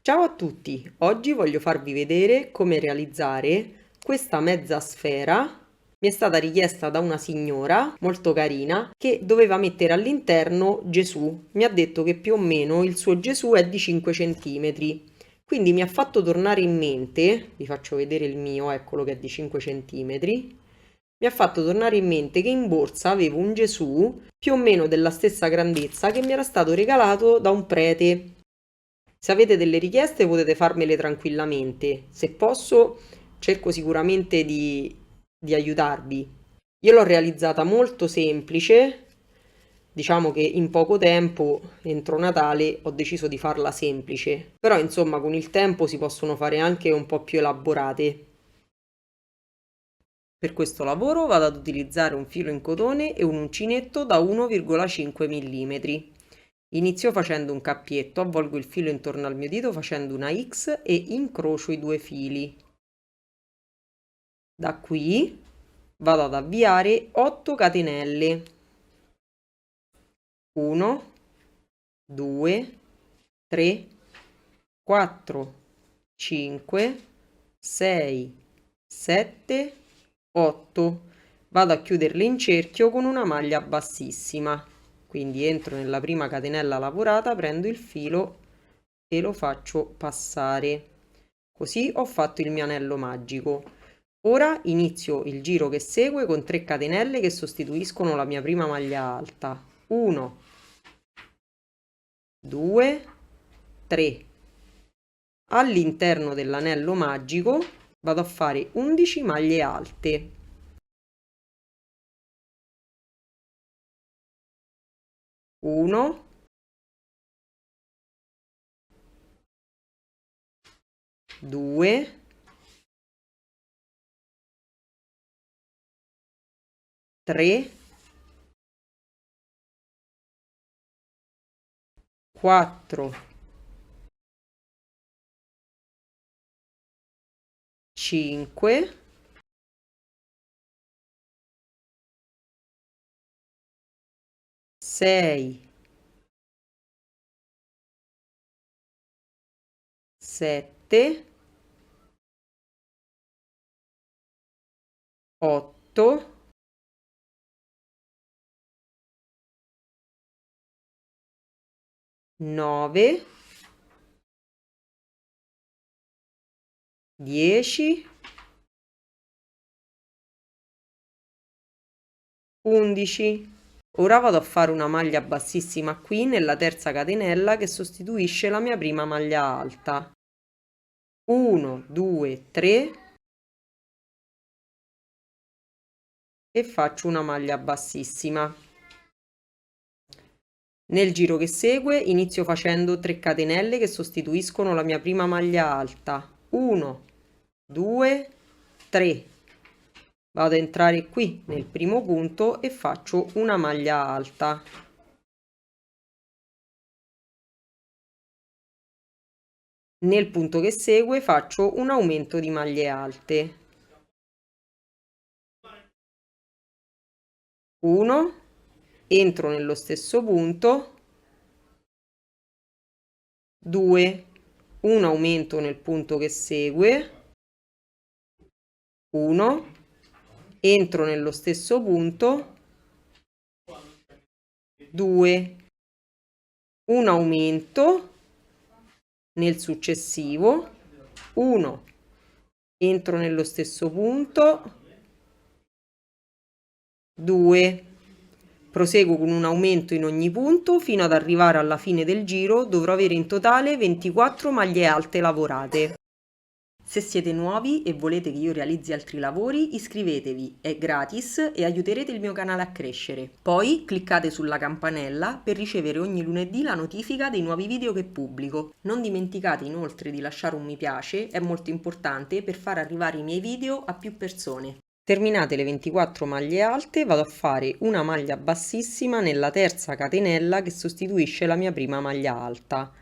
Ciao a tutti! Oggi voglio farvi vedere come realizzare questa mezza sfera. Mi è stata richiesta da una signora molto carina che doveva mettere all'interno Gesù. Mi ha detto che più o meno il suo Gesù è di 5 centimetri. Quindi mi ha fatto tornare in mente, vi faccio vedere il mio, eccolo che è di 5 centimetri. Mi ha fatto tornare in mente che in borsa avevo un Gesù più o meno della stessa grandezza che mi era stato regalato da un prete. Se avete delle richieste potete farmele tranquillamente. Se posso, cerco sicuramente di aiutarvi. Io l'ho realizzata molto semplice. Diciamo che in poco tempo, entro Natale, ho deciso di farla semplice. Però, insomma, con il tempo si possono fare anche un po' più elaborate. Per questo lavoro vado ad utilizzare un filo in cotone e un uncinetto da 1,5 mm. Inizio facendo un cappietto, avvolgo il filo intorno al mio dito facendo una X e incrocio i due fili. Da qui vado ad avviare 8 catenelle. 1, 2, 3, 4, 5, 6, 7, 8. Vado a chiuderle in cerchio con una maglia bassissima. Quindi entro nella prima catenella lavorata, prendo il filo e lo faccio passare. Così ho fatto il mio anello magico. Ora inizio il giro che segue con 3 catenelle che sostituiscono la mia prima maglia alta. 1, 2, 3. All'interno dell'anello magico vado a fare 11 maglie alte. 1, 2, 3, 4, 5, 6, 7, 8, 9, 10, 11. Ora vado a fare una maglia bassissima qui nella terza catenella che sostituisce la mia prima maglia alta. 1, 2, 3 e faccio una maglia bassissima. Nel giro che segue inizio facendo 3 catenelle che sostituiscono la mia prima maglia alta. 1, 2, 3. Vado ad entrare qui nel primo punto e faccio una maglia alta. Nel punto che segue faccio un aumento di maglie alte. 1, entro nello stesso punto, 2, un aumento nel punto che segue, 1, entro nello stesso punto, 2, un aumento nel successivo, 1, entro nello stesso punto, 2. Proseguo con un aumento in ogni punto fino ad arrivare alla fine del giro. Dovrò avere in totale 24 maglie alte lavorate. Se siete nuovi e volete che io realizzi altri lavori, iscrivetevi, è gratis e aiuterete il mio canale a crescere. Poi cliccate sulla campanella per ricevere ogni lunedì la notifica dei nuovi video che pubblico. Non dimenticate inoltre di lasciare un mi piace, è molto importante per far arrivare i miei video a più persone. Terminate le 24 maglie alte, vado a fare una maglia bassissima nella terza catenella che sostituisce la mia prima maglia alta.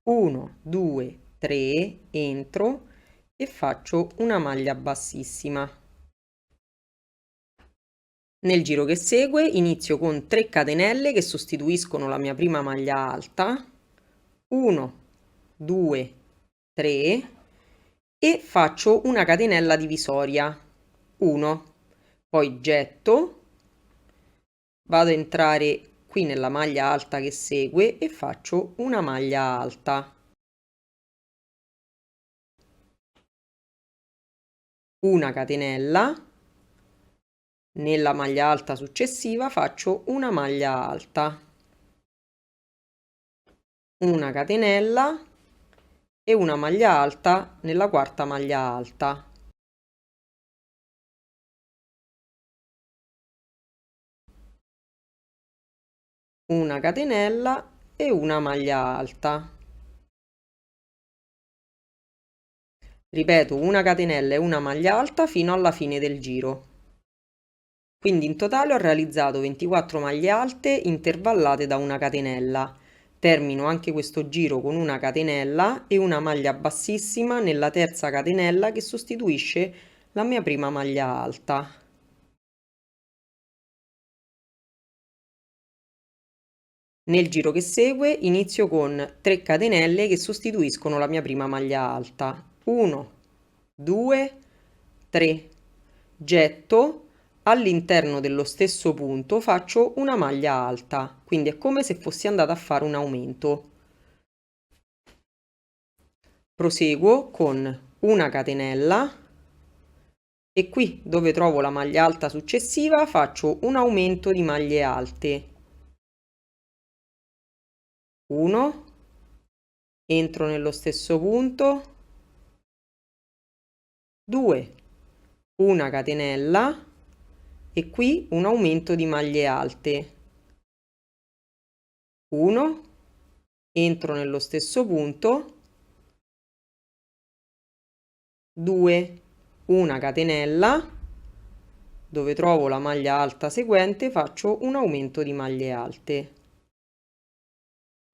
1, 2, 3, entro e faccio una maglia bassissima. Nel giro che segue inizio con 3 catenelle che sostituiscono la mia prima maglia alta. 1, 2, 3 e faccio una catenella divisoria, 1, poi getto, vado a entrare qui nella maglia alta che segue e faccio una maglia alta, una catenella, nella maglia alta successiva faccio una maglia alta, una catenella e una maglia alta nella quarta maglia alta. Una catenella e una maglia alta. Ripeto, una catenella e una maglia alta fino alla fine del giro. Quindi in totale ho realizzato 24 maglie alte intervallate da una catenella. Termino anche questo giro con una catenella e una maglia bassissima nella terza catenella che sostituisce la mia prima maglia alta. Nel giro che segue inizio con 3 catenelle che sostituiscono la mia prima maglia alta. 1, 2, 3. Getto, all'interno dello stesso punto faccio una maglia alta, quindi è come se fossi andata a fare un aumento. Proseguo con una catenella e qui dove trovo la maglia alta successiva faccio un aumento di maglie alte. 1, entro nello stesso punto, 2, una catenella e qui un aumento di maglie alte, 1, entro nello stesso punto, 2, una catenella, dove trovo la maglia alta seguente faccio un aumento di maglie alte,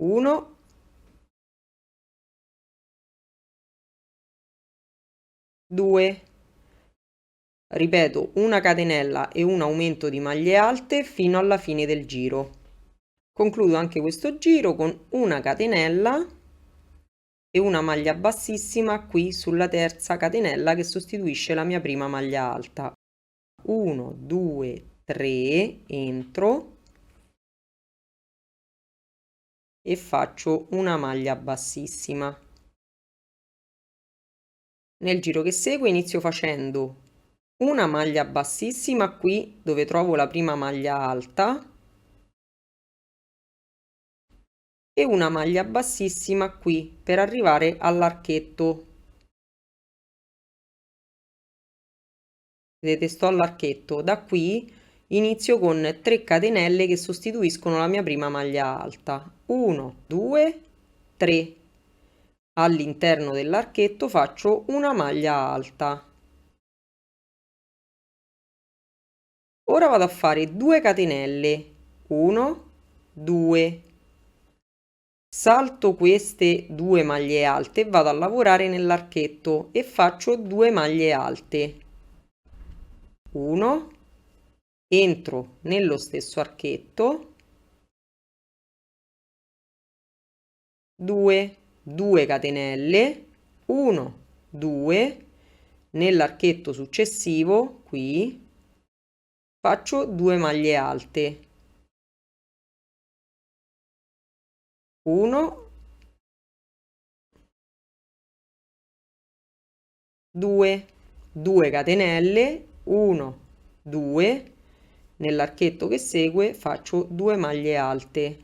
1, 2, ripeto una catenella e un aumento di maglie alte fino alla fine del giro. Concludo anche questo giro con una catenella e una maglia bassissima qui sulla terza catenella che sostituisce la mia prima maglia alta. 1, 2, 3, entro e faccio una maglia bassissima. Nel giro che segue inizio facendo una maglia bassissima qui dove trovo la prima maglia alta e una maglia bassissima qui per arrivare all'archetto. Vedete, sto all'archetto. Da qui inizio con 3 catenelle che sostituiscono la mia prima maglia alta. 1, 2, 3. All'interno dell'archetto faccio una maglia alta. Ora vado a fare 2 catenelle. 1, 2. Salto queste 2 maglie alte e vado a lavorare nell'archetto e faccio 2 maglie alte. 1, entro nello stesso archetto, 2, 2 catenelle, 1, 2, nell'archetto successivo, qui, faccio 2 maglie alte, 1, 2, 2 catenelle, 1, 2, nell'archetto che segue faccio 2 maglie alte,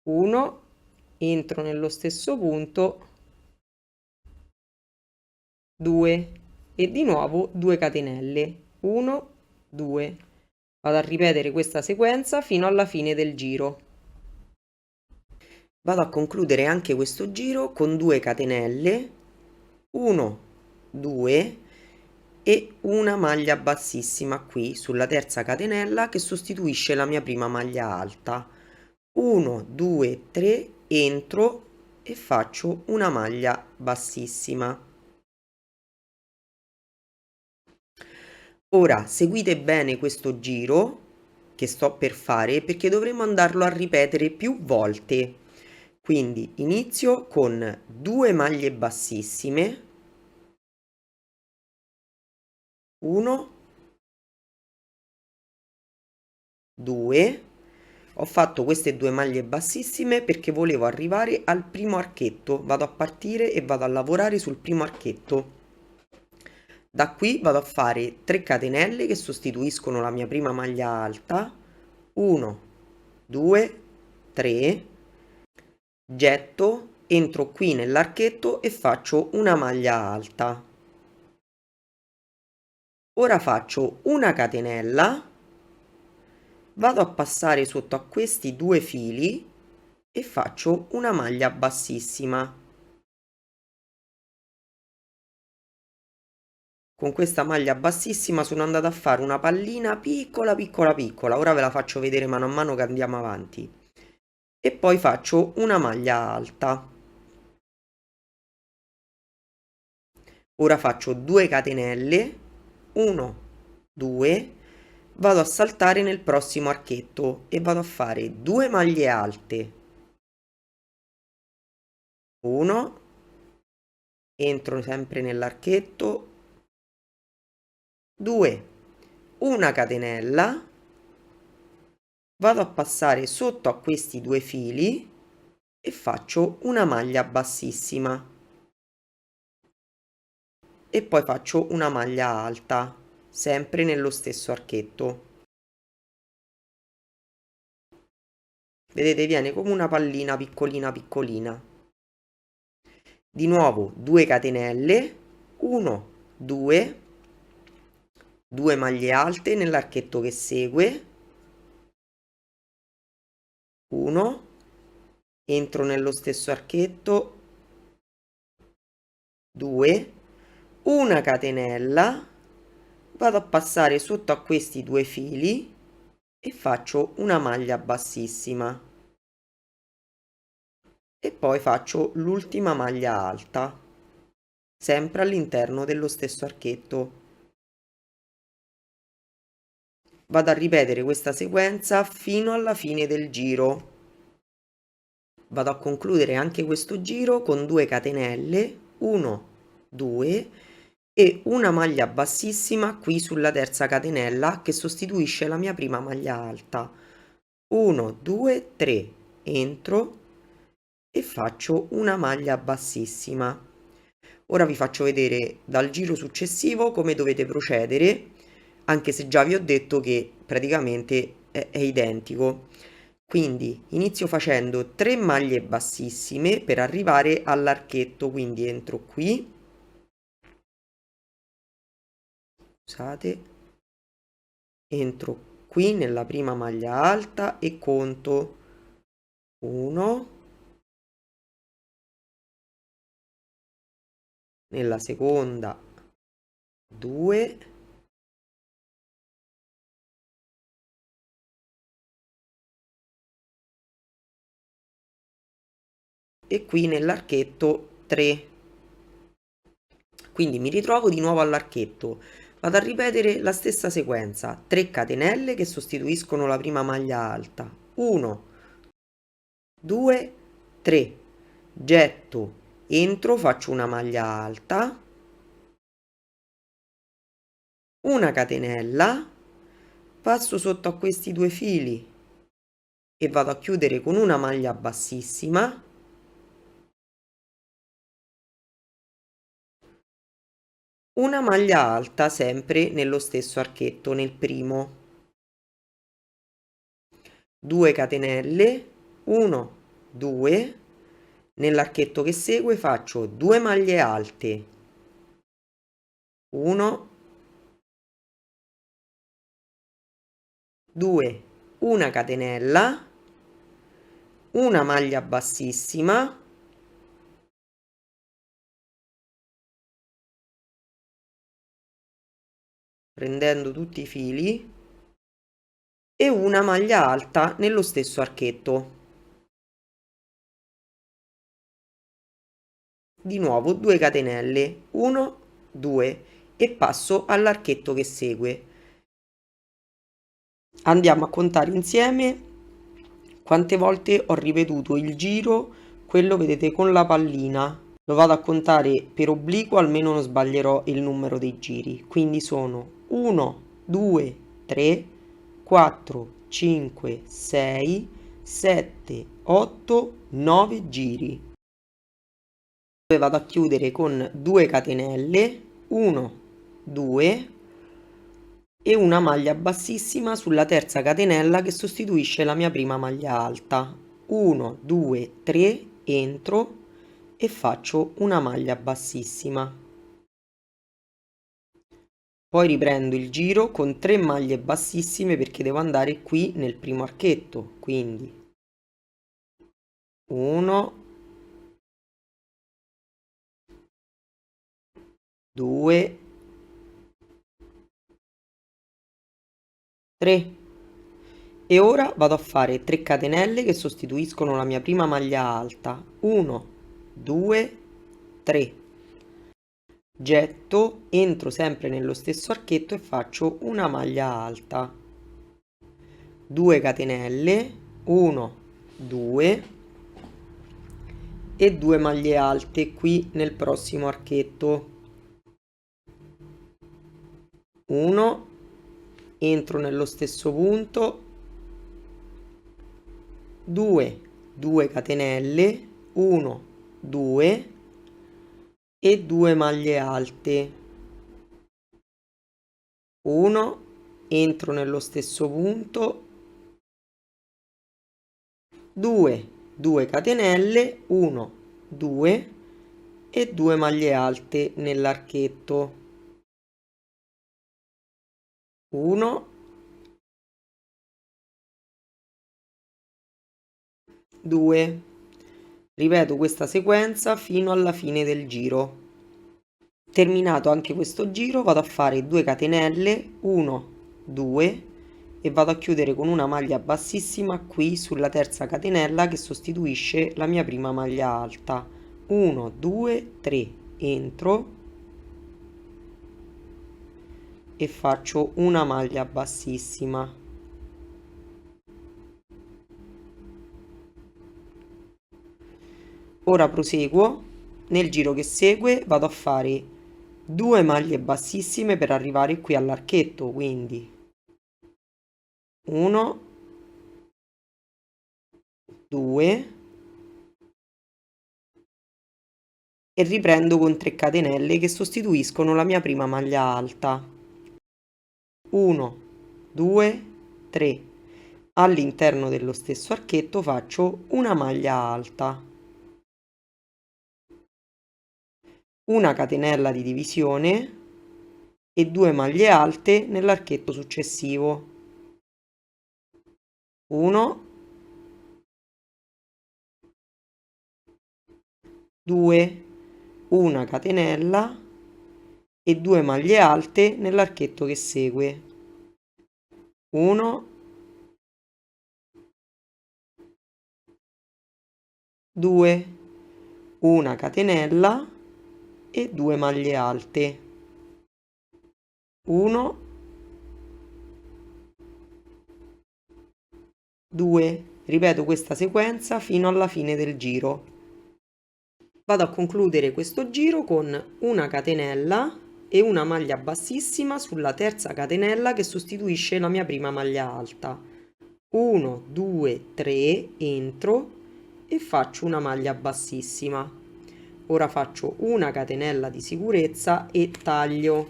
1, entro nello stesso punto, 2 e di nuovo 2 catenelle, 1, 2. Vado a ripetere questa sequenza fino alla fine del giro. Vado a concludere anche questo giro con 2 catenelle, 1, 2 e una maglia bassissima qui sulla terza catenella che sostituisce la mia prima maglia alta. 1, 2, 3, entro e faccio una maglia bassissima. Ora seguite bene questo giro che sto per fare perché dovremo andarlo a ripetere più volte. Quindi inizio con 2 maglie bassissime, 1, 2. Ho fatto queste 2 maglie bassissime perché volevo arrivare al primo archetto. Vado a partire e vado a lavorare sul primo archetto. Da qui vado a fare 3 catenelle che sostituiscono la mia prima maglia alta. 1, 2, 3. Getto, entro qui nell'archetto e faccio una maglia alta. Ora faccio una catenella, vado a passare sotto a questi 2 fili e faccio una maglia bassissima. Con questa maglia bassissima sono andata a fare una pallina piccola piccola piccola, ora ve la faccio vedere mano a mano che andiamo avanti. E poi faccio una maglia alta. Ora faccio 2 catenelle, 1, 2, vado a saltare nel prossimo archetto e vado a fare 2 maglie alte. 1, entro sempre nell'archetto, 2, una catenella, vado a passare sotto a questi 2 fili e faccio una maglia bassissima e poi faccio una maglia alta, sempre nello stesso archetto. Vedete, viene come una pallina piccolina piccolina. Di nuovo 2 catenelle, 1, 2, 2 maglie alte nell'archetto che segue, 1, entro nello stesso archetto, 2, una catenella, vado a passare sotto a questi 2 fili e faccio una maglia bassissima e poi faccio l'ultima maglia alta, sempre all'interno dello stesso archetto. Vado a ripetere questa sequenza fino alla fine del giro. Vado a concludere anche questo giro con 2 catenelle, 1, 2 e una maglia bassissima qui sulla terza catenella che sostituisce la mia prima maglia alta. 1, 2, 3, entro e faccio una maglia bassissima. Ora vi faccio vedere dal giro successivo come dovete procedere, anche se già vi ho detto che praticamente è identico. Quindi inizio facendo 3 maglie bassissime per arrivare all'archetto, quindi entro qui, scusate, entro qui nella prima maglia alta e conto 1, nella seconda 2, e qui nell'archetto 3. Quindi mi ritrovo di nuovo all'archetto, vado a ripetere la stessa sequenza, 3 catenelle che sostituiscono la prima maglia alta, 1, 2, 3, getto, entro, faccio una maglia alta, una catenella, passo sotto a questi 2 fili e vado a chiudere con una maglia bassissima, una maglia alta sempre nello stesso archetto, nel primo, 2 catenelle, 1, 2, nell'archetto che segue faccio 2 maglie alte, 1, 2, una catenella, una maglia bassissima, prendendo tutti i fili, e una maglia alta nello stesso archetto. Di nuovo 2 catenelle, 1, 2 e passo all'archetto che segue. Andiamo a contare insieme quante volte ho ripetuto il giro quello vedete con la pallina, lo vado a contare per obliquo, almeno non sbaglierò il numero dei giri, quindi sono 1, 2, 3, 4, 5, 6, 7, 8, 9 giri. Poi vado a chiudere con 2 catenelle, 1, 2 e una maglia bassissima sulla terza catenella che sostituisce la mia prima maglia alta. 1, 2, 3, entro e faccio una maglia bassissima. Poi riprendo il giro con 3 maglie bassissime perché devo andare qui nel primo archetto, quindi 1, 2, 3 e ora vado a fare 3 catenelle che sostituiscono la mia prima maglia alta. 1, 2, 3. Getto, entro sempre nello stesso archetto e faccio una maglia alta. 2 catenelle, 1, 2 e 2 maglie alte qui nel prossimo archetto. 1, entro nello stesso punto, 2 catenelle, 1, 2 e 2 maglie alte. 1, entro nello stesso punto, 2 catenelle, 1, 2 e 2 maglie alte nell'archetto. 1, 2. Ripeto questa sequenza fino alla fine del giro. Terminato anche questo giro vado a fare 2 catenelle, 1, 2 e vado a chiudere con una maglia bassissima qui sulla terza catenella che sostituisce la mia prima maglia alta. 1, 2, 3, entro e faccio una maglia bassissima. Ora proseguo, nel giro che segue vado a fare 2 maglie bassissime per arrivare qui all'archetto, quindi 1, 2 e riprendo con 3 catenelle che sostituiscono la mia prima maglia alta. 1, 2, 3. All'interno dello stesso archetto faccio una maglia alta, una catenella di divisione e 2 maglie alte nell'archetto successivo. 1, 2, una catenella e 2 maglie alte nell'archetto che segue. 1, 2, una catenella e 2 maglie alte. 1, 2. Ripeto questa sequenza fino alla fine del giro. Vado a concludere questo giro con una catenella e una maglia bassissima sulla terza catenella che sostituisce la mia prima maglia alta. 1, 2, 3, entro e faccio una maglia bassissima. Ora faccio una catenella di sicurezza e taglio.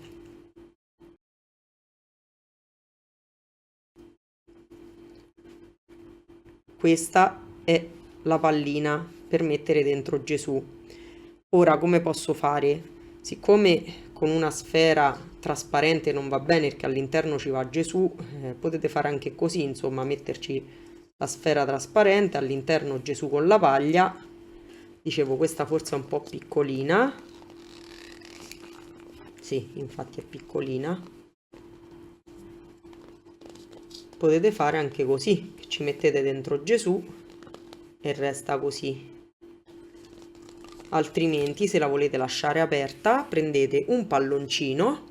Questa è la pallina per mettere dentro Gesù. Ora come posso fare? Siccome con una sfera trasparente non va bene perché all'interno ci va Gesù, potete fare anche così, insomma, metterci la sfera trasparente, all'interno Gesù con la paglia. Dicevo, questa forse è un po' piccolina. Sì, infatti è piccolina. Potete fare anche così, che ci mettete dentro Gesù e resta così. Altrimenti, se la volete lasciare aperta, prendete un palloncino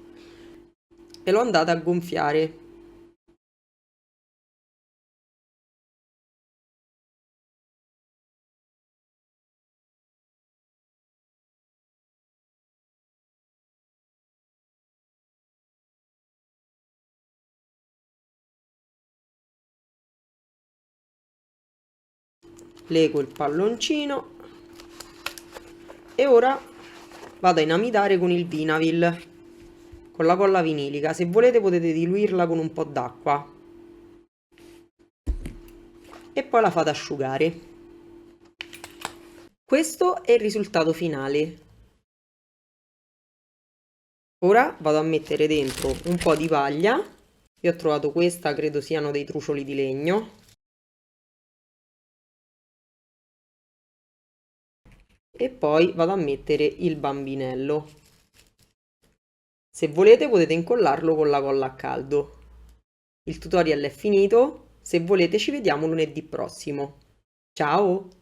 e lo andate a gonfiare. lego il palloncino e ora vado a inamidare con il Vinavil, con la colla vinilica. Se volete potete diluirla con un po' d'acqua e poi la fate asciugare. Questo è il risultato finale. Ora vado a mettere dentro un po' di paglia. Io ho trovato questa, credo siano dei trucioli di legno. E poi vado a mettere il bambinello. Se volete potete incollarlo con la colla a caldo. Il tutorial è finito, se volete ci vediamo lunedì prossimo. Ciao!